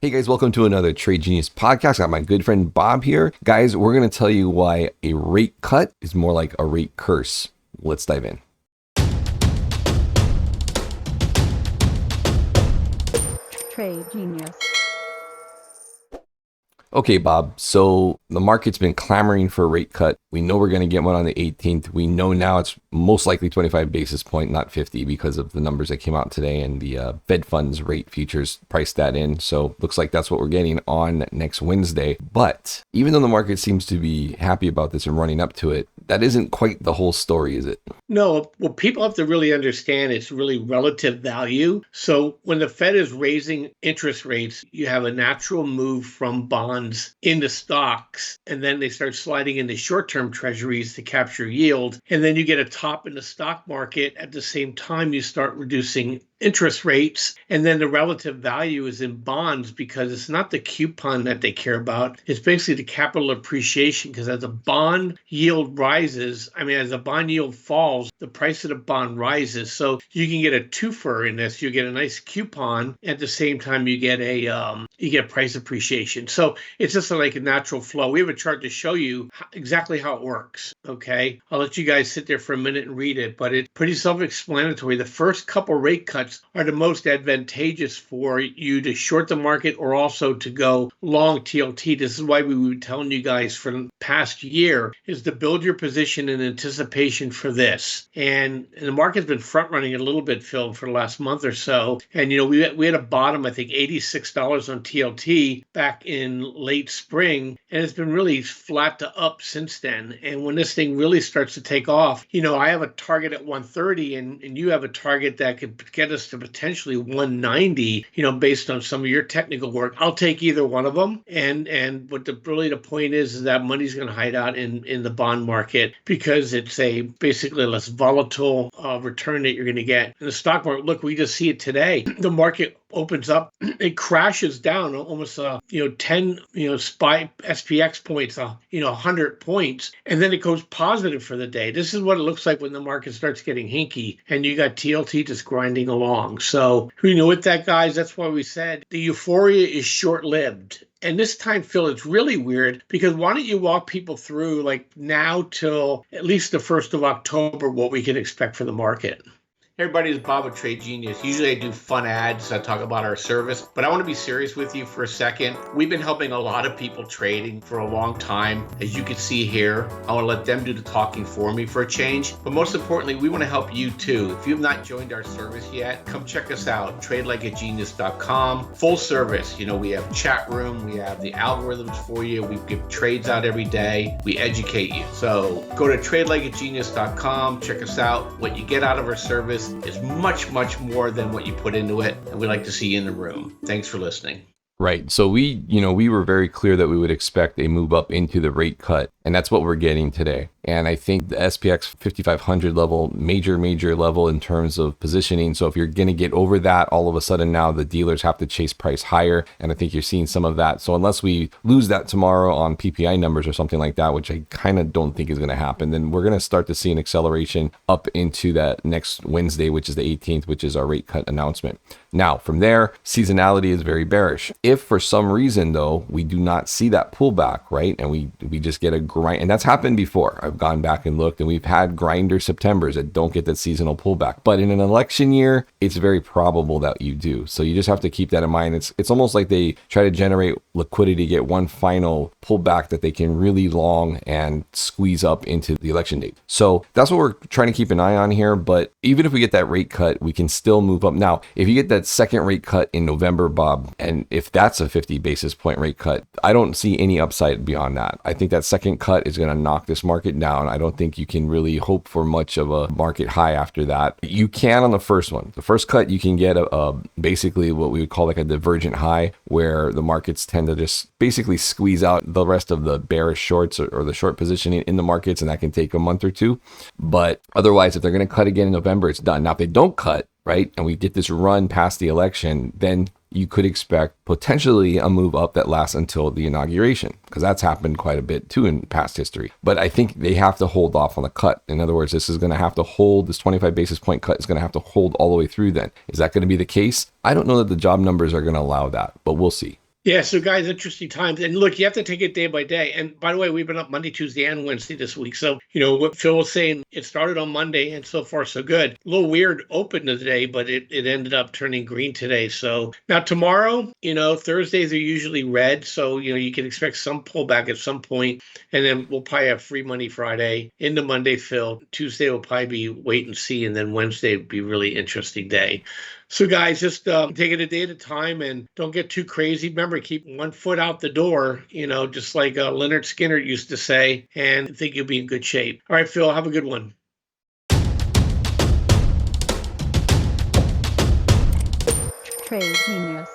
Hey guys, welcome to another Trade Genius podcast. I got my good friend Bob here. Guys, we're going to tell you why a rate cut is more like a rate curse. Let's dive in. Trade Genius. Okay, Bob. So the market's been clamoring for a rate cut. We know we're going to get one on the 18th. We know now it's most likely 25 basis point, not 50, because of the numbers that came out today and the Fed funds rate futures priced that in. So looks like that's what we're getting on next Wednesday. But even though the market seems to be happy about this and running up to it, that isn't quite the whole story, is it? No, what people have to really understand is really relative value. So when the Fed is raising interest rates, you have a natural move from bonds into stocks, and then they start sliding into short-term treasuries to capture yield. And then you get a top in the stock market. At the same time, you start reducing interest rates, and then the relative value is in bonds because it's not the coupon that they care about. It's basically the capital appreciation, because as a bond yield rises, as a bond yield falls, the price of the bond rises. So you can get a twofer in this. You get a nice coupon. At the same time, you get price appreciation. So it's just like a natural flow. We have a chart to show you exactly how it works. Okay, I'll let you guys sit there for a minute and read it, but it's pretty self-explanatory. The first couple rate cuts are the most advantageous for you to short the market or also to go long TLT. This is why we were telling you guys for the past year is to build your position in anticipation for this. And the market's been front running a little bit, Phil, for the last month or so. And we had a bottom, I think $86 on TLT back in late spring, and it's been really flat to up since then. And when this thing really starts to take off, I have a target at 130, and you have a target that could get us to potentially 190, based on some of your technical work. I'll take either one of them. And what the point is that money's going to hide out in the bond market because it's basically a less volatile return that you're going to get. In the stock market, look, we just see it today. The market opens up, it crashes down almost 10 SPX points, 100 points, and then it goes positive for the day. This is what it looks like when the market starts getting hinky and you got TLT just grinding along. So with that, guys, that's why we said the euphoria is short-lived. And this time, Phil, it's really weird because why don't you walk people through like now till at least the 1st of October what we can expect for the market? Hey everybody, it's Bob with Trade Genius. Usually I do fun ads. I talk about our service, but I want to be serious with you for a second. We've been helping a lot of people trading for a long time. As you can see here, I want to let them do the talking for me for a change. But most importantly, we want to help you too. If you have not joined our service yet, come check us out, tradelikeagenius.com. Full service. We have chat room. We have the algorithms for you. We give trades out every day. We educate you. So go to tradelikeagenius.com. Check us out. What you get out of our service is much, much more than what you put into it. And we'd like to see you in the room. Thanks for listening. Right. So we were very clear that we would expect a move up into the rate cut. And that's what we're getting today. And I think the SPX 5500 level, major level in terms of positioning. So if you're going to get over that, all of a sudden now the dealers have to chase price higher. And I think you're seeing some of that. So unless we lose that tomorrow on PPI numbers or something like that, which I kind of don't think is going to happen, then we're going to start to see an acceleration up into that next Wednesday, which is the 18th, which is our rate cut announcement. Now, from there, seasonality is very bearish. If for some reason, though, we do not see that pullback, right, and we just get a grind, and that's happened before. I've gone back and looked, and we've had grinder Septembers that don't get that seasonal pullback. But in an election year, it's very probable that you do. So you just have to keep that in mind. It's almost like they try to generate liquidity, get one final pullback that they can really long and squeeze up into the election date. So that's what we're trying to keep an eye on here. But even if we get that rate cut, we can still move up. Now, if you get that second rate cut in November, Bob, and if that's a 50 basis point rate cut, I don't see any upside beyond that. I think that second cut is going to knock this market down. I don't think you can really hope for much of a market high after that. You can on the first one. The first cut, you can get a basically what we would call like a divergent high, where the markets tend to just basically squeeze out the rest of the bearish shorts or the short positioning in the markets, and that can take a month or two. But otherwise, if they're going to cut again in November, it's done. Now, if they don't cut, right, and we get this run past the election, then you could expect potentially a move up that lasts until the inauguration, because that's happened quite a bit too in past history. But I think they have to hold off on the cut. In other words, this is going to have to hold, this 25 basis point cut is going to have to hold all the way through then. Is that going to be the case? I don't know that the job numbers are going to allow that, but we'll see. Yeah, so guys, interesting times. And look, you have to take it day by day. And by the way, we've been up Monday, Tuesday, and Wednesday this week. So, what Phil was saying, it started on Monday, and so far, so good. A little weird open today, but it ended up turning green today. So now tomorrow, Thursdays are usually red. So, you can expect some pullback at some point. And then we'll probably have free money Friday into Monday, Phil. Tuesday will probably be wait and see. And then Wednesday would be a really interesting day. So guys, just take it a day at a time and don't get too crazy. Remember, keep one foot out the door, just like Leonard Skinner used to say, and I think you'll be in good shape. All right, Phil, have a good one. Trade Genius.